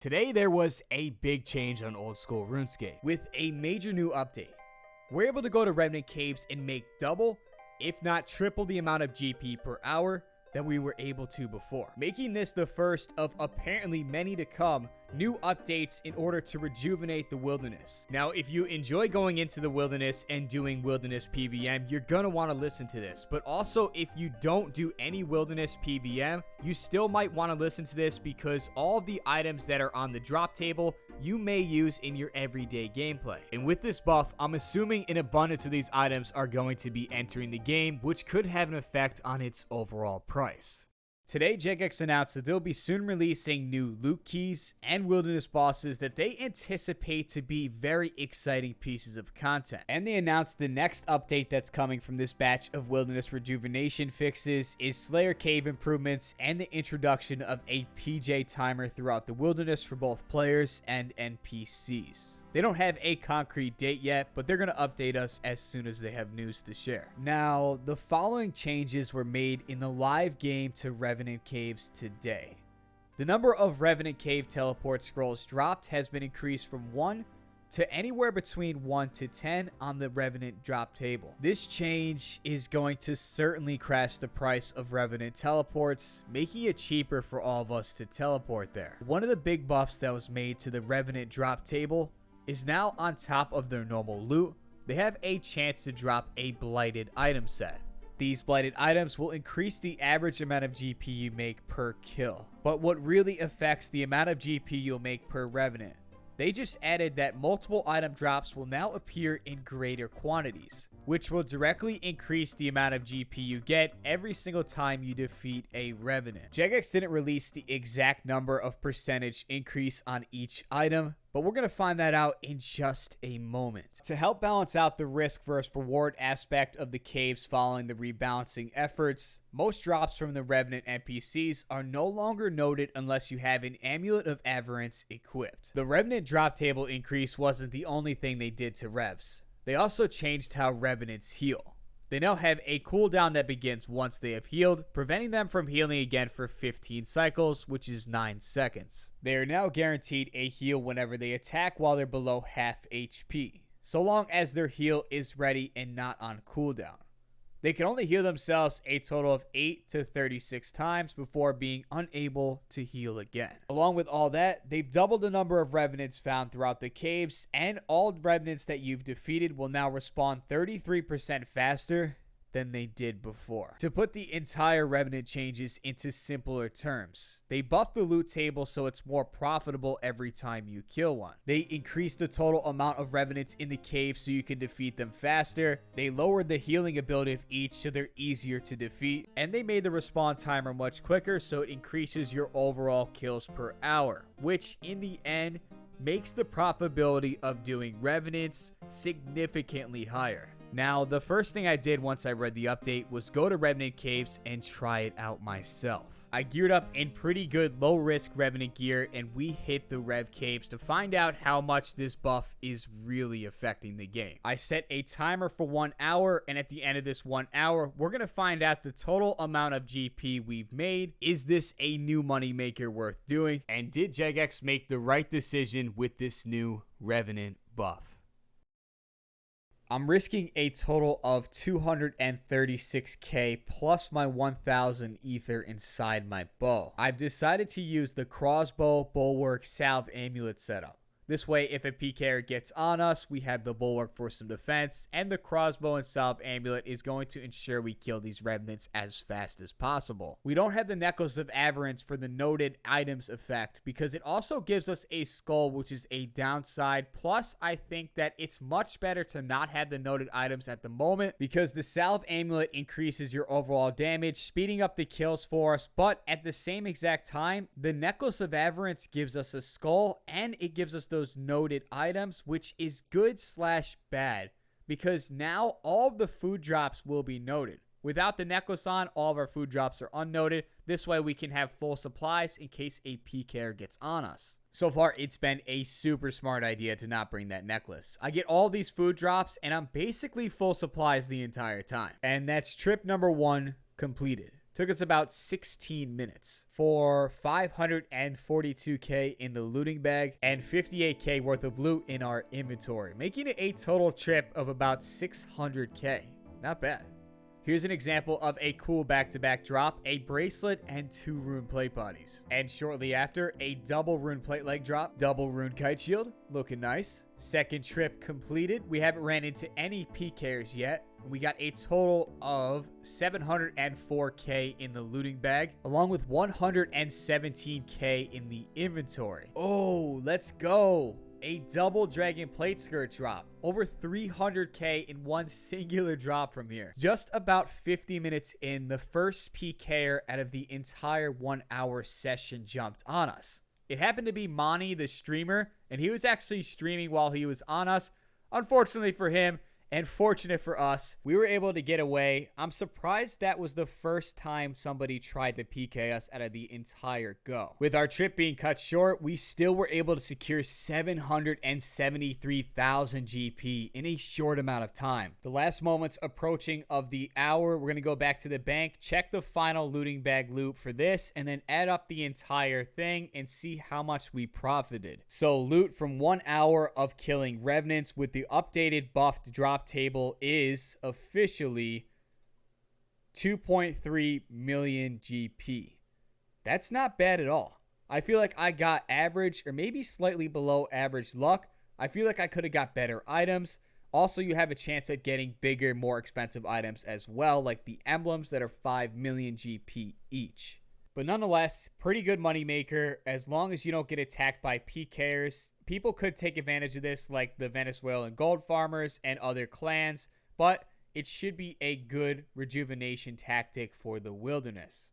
Today there was a big change on Old School RuneScape with a major new update. We're able to go to Revenant caves and make double, if not triple the amount of GP per hour than we were able to before, making this the first of apparently many to come new updates in order to rejuvenate the wilderness. Now, if you enjoy going into the wilderness and doing wilderness PVM, you're gonna want to listen to this. But also, if you don't do any wilderness PVM, you still might want to listen to this because all of the items that are on the drop table you may use in your everyday gameplay. And with this buff, I'm assuming an abundance of these items are going to be entering the game, which could have an effect on its overall price. Today, Jagex announced that they'll be soon releasing new loot keys and wilderness bosses that they anticipate to be very exciting pieces of content. And they announced the next update that's coming from this batch of wilderness rejuvenation fixes is Slayer cave improvements and the introduction of a PJ timer throughout the wilderness for both players and NPCs. They don't have a concrete date yet, but they're going to update us as soon as they have news to share. Now, the following changes were made in the live game to Revenant caves today. The number of Revenant cave teleport scrolls dropped has been increased from 1 to anywhere between 1 to 10 on the Revenant drop table. This change is going to certainly crash the price of Revenant teleports, making it cheaper for all of us to teleport there. One of the big buffs that was made to the Revenant drop table is now on top of their normal loot. They have a chance to drop a blighted item set. These blighted items will increase the average amount of GP you make per kill. But what really affects the amount of GP you'll make per Revenant, they just added that multiple item drops will now appear in greater quantities, which will directly increase the amount of GP you get every single time you defeat a Revenant. Jagex didn't release the exact number of percentage increase on each item, but we're going to find that out in just a moment. To help balance out the risk versus reward aspect of the caves following the rebalancing efforts, most drops from the Revenant NPCs are no longer noted unless you have an Amulet of Avarice equipped. The Revenant drop table increase wasn't the only thing they did to Revs. They also changed how Revenants heal. They now have a cooldown that begins once they have healed, preventing them from healing again for 15 cycles, which is 9 seconds. They are now guaranteed a heal whenever they attack while they're below half HP, so long as their heal is ready and not on cooldown. They can only heal themselves a total of 8 to 36 times before being unable to heal again. Along with all that, they've doubled the number of Revenants found throughout the caves, and all Revenants that you've defeated will now respawn 33% faster than they did before. To put the entire Revenant changes into simpler terms, they buffed the loot table so it's more profitable every time you kill one. They increased the total amount of Revenants in the cave so you can defeat them faster. They lowered the healing ability of each so they're easier to defeat. And they made the respawn timer much quicker so it increases your overall kills per hour, which in the end makes the profitability of doing Revenants significantly higher. Now, the first thing I did once I read the update was go to Revenant caves and try it out myself. I geared up in pretty good low-risk Revenant gear, and we hit the Rev caves to find out how much this buff is really affecting the game. I set a timer for 1 hour, and at the end of this 1 hour, we're going to find out the total amount of GP we've made. Is this a new moneymaker worth doing? And did Jagex make the right decision with this new Revenant buff? I'm risking a total of 236k plus my 1000 ether inside my bow. I've decided to use the crossbow, bulwark, salve, amulet setup. This way, if a PKer gets on us, we have the bulwark for some defense, and the crossbow and salve amulet is going to ensure we kill these Revenants as fast as possible. We don't have the Necklace of Avarice for the noted items effect because it also gives us a skull, which is a downside. Plus, I think that it's much better to not have the noted items at the moment because the salve amulet increases your overall damage, speeding up the kills for us, but at the same exact time, the Necklace of Avarice gives us a skull and it gives us those noted items, which is good slash bad because now all of the food drops will be noted. Without the necklace on, all of our food drops are unnoted. This way we can have full supplies in case a PKer gets on us. So far, it's been a super smart idea to not bring that necklace. I get all these food drops and I'm basically full supplies the entire time. And that's trip number 1 completed. Took us about 16 minutes for 542k in the looting bag and 58k worth of loot in our inventory, making it a total trip of about 600k. Not bad. Here's an example of a cool back-to-back drop, a bracelet and 2 rune plate bodies. And shortly after, a double rune plate leg drop, double rune kite shield, looking nice. Second trip completed. We haven't ran into any PKers yet. We got a total of 704k in the looting bag, along with 117k in the inventory. Oh, let's go. A double dragon plate skirt drop. Over 300k in one singular drop from here. Just about 50 minutes in, the first PKer out of the entire 1 hour session jumped on us. It happened to be Money, the streamer, and he was actually streaming while he was on us. Unfortunately for him, and fortunate for us, we were able to get away. I'm surprised that was the first time somebody tried to PK us out of the entire go. With our trip being cut short, we still were able to secure 773,000 GP in a short amount of time. The last moments approaching of the hour, we're going to go back to the bank, check the final looting bag loot for this, and then add up the entire thing and see how much we profited. So loot from 1 hour of killing Revenants with the updated buffed drop table is officially 2.3 million GP. That's not bad at all. I feel like I got average or maybe slightly below average luck. I feel like I could have got better items. Also, you have a chance at getting bigger, more expensive items as well, like the emblems that are 5 million GP each. But nonetheless, pretty good money maker as long as you don't get attacked by PKers. People could take advantage of this like the Venezuelan gold farmers and other clans, but it should be a good rejuvenation tactic for the wilderness.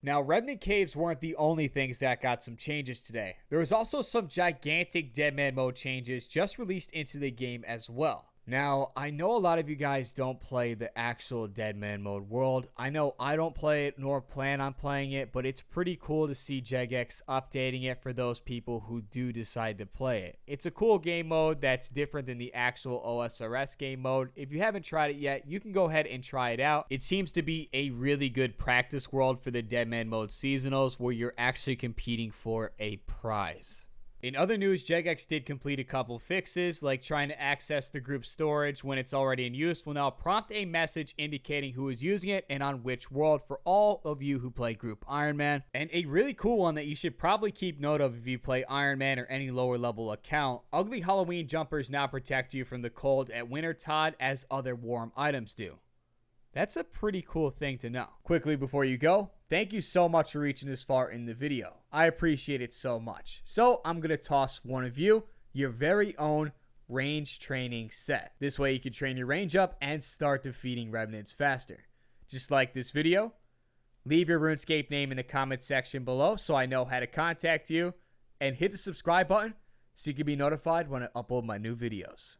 Now, Revenant caves weren't the only things that got some changes today. There was also some gigantic Deadman mode changes just released into the game as well. Now, I know a lot of you guys don't play the actual Deadman mode world. I know I don't play it nor plan on playing it, but it's pretty cool to see Jagex updating it for those people who do decide to play it. It's a cool game mode that's different than the actual OSRS game mode. If you haven't tried it yet, you can go ahead and try it out. It seems to be a really good practice world for the Deadman mode seasonals where you're actually competing for a prize. In other news, Jagex did complete a couple fixes, like trying to access the group storage when it's already in use will now prompt a message indicating who is using it and on which world for all of you who play Group Iron Man. And a really cool one that you should probably keep note of if you play Iron Man or any lower level account, ugly Halloween jumpers now protect you from the cold at Wintertide as other warm items do. That's a pretty cool thing to know. Quickly before you go, thank you so much for reaching this far in the video. I appreciate it so much. So I'm going to toss one of you your very own range training set. This way you can train your range up and start defeating Revenants faster. Just like this video, leave your RuneScape name in the comment section below so I know how to contact you, and hit the subscribe button so you can be notified when I upload my new videos.